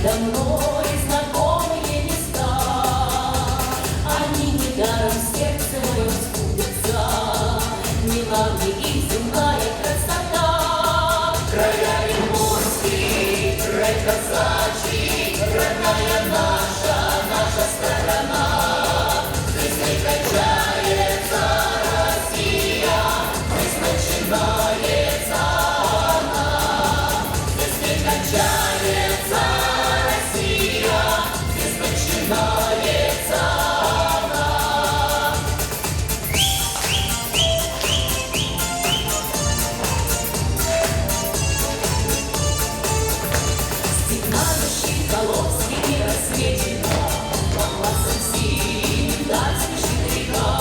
давно и знакомые места, они недаром сердце мое сбудутся, мила мне их земная красота. Края Приморский, край казачий, родная наша сторона, здесь не кончается Россия, здесь начинается она, здесь не кончается Россия, здесь начинается она. Стена души Коломскими рассвечена, по классам синим даль спешит река,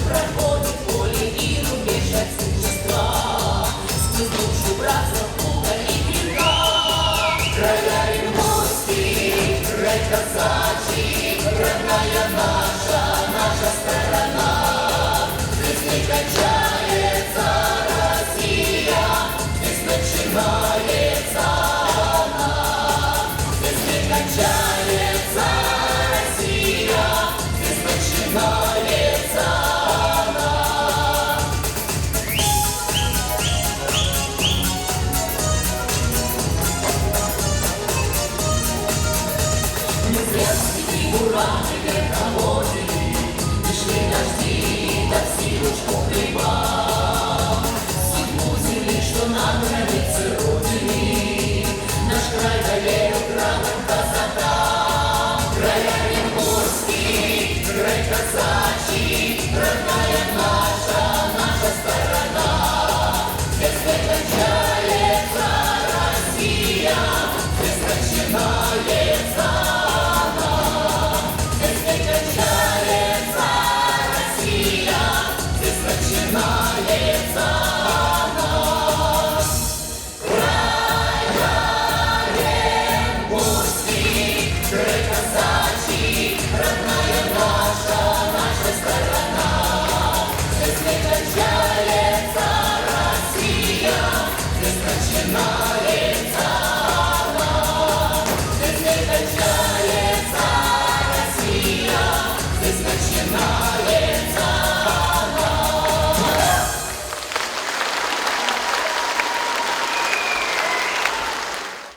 проходит поле и рубеж отечества, сквозь душу братства, плуга и греха. Края Приморский, край казачий, родная наша сторона, здесь не кончается Россия, здесь начинается